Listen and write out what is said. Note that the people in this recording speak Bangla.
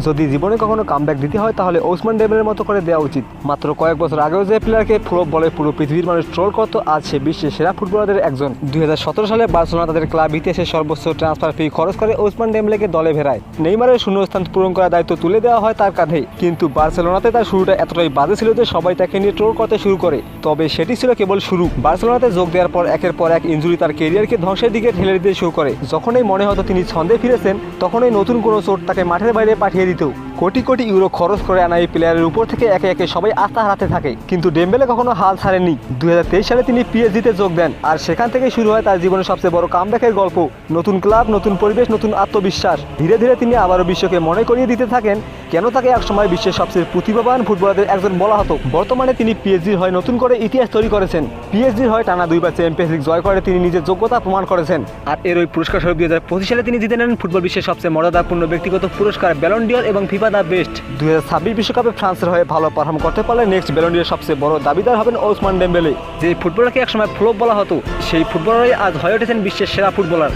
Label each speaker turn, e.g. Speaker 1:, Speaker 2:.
Speaker 1: যদি জীবনে কখনো কামব্যাক দিতে হয় তাহলে ওসমান ডেম্বেলের মতো করে দেওয়া উচিত। মাত্র কয়েক বছর আগেও যে প্লেয়ারকে ফ্লপ বলে পুরো পৃথিবীর মানুষ ট্রোল করতো, আজ সে বিশ্বের সেরা ফুটবলারদের একজন। 2017 সালে বার্সেলোনা তাদের ক্লাব ইতিহাসে সর্বোচ্চ ট্রান্সফার ফি খরচ করে ওসমান ডেম্বেলেকে দলে ভেড়ায়। নেইমারের শূন্যস্থান পূরণ করার দায়িত্ব তুলে দেওয়া হয় তার কাঁধে। কিন্তু বার্সেলোনাতে তার শুরুটা এতটাই বাজে ছিল যে সবাই তাকে নিয়ে ট্রোল করতে শুরু করে। তবে সেটি ছিল কেবল শুরু। বার্সেলোনাতে যোগ দেওয়ার পর একের পর এক ইনজুরি তার কেরিয়ারকে ধ্বংসের দিকে ঠেলে দিতে শুরু করে। যখনই মনে হতো তিনি ছন্দে ফিরেছেন, তখনই নতুন কোনো চোট তাকে মাঠের বাইরে পাঠিয়ে দিত। কোটি কোটি ইউরো খরচ করে আনা এই প্লেয়ারের উপর থেকে একে একে সবাই আস্থা হারাতে থাকে। কিন্তু ডেম্বেলে কখনো হাল ছাড়েননি। 2023 সালে তিনি পিএসজিতে যোগ দেন, আর সেখান থেকে শুরু হয় তার জীবনের সবচেয়ে বড় কামব্যাকের গল্প। নতুন ক্লাব, নতুন পরিবেশ, নতুন আত্মবিশ্বাস। ধীরে ধীরে তিনি আবারও বিশ্বকে মনে করিয়ে দিতে থাকেন কেন তাকে একসময় বিশ্বের সবচেয়ে প্রতিভাবান ফুটবলারদের একজন বলা হতো। বর্তমানে তিনি পিএসজির হয়ে নতুন করে ইতিহাস তৈরি করেছেন। পিএসজির হয়ে টানা 2 বার চ্যাম্পিয়ন্স লিগ জয় করে তিনি নিজের যোগ্যতা প্রমাণ করেছেন। আর এর ওই পুরস্কার স্বরূপ 2025 সালে তিনি জিতে নেন ফুটবল বিশ্বের সবচেয়ে মর্যাদাপূর্ণ ব্যক্তিগত পুরস্কার ব্যালন ডিওর এবং ফিফা দ্য বেস্ট। 2026 বিশ্বকাপে ফ্রান্সের হয়ে ভালো পারফর্ম করতে পারলে নেক্সট ব্যালন ডিওর সবচেয়ে বড় দাবিদার হবেন ওসমান ডেম্বেলে। যে ফুটবলারকে একসময় ফ্লপ বলা হতো, সেই ফুটবলারই আজ হয়ে উঠেছেন বিশ্বের সেরা ফুটবলার।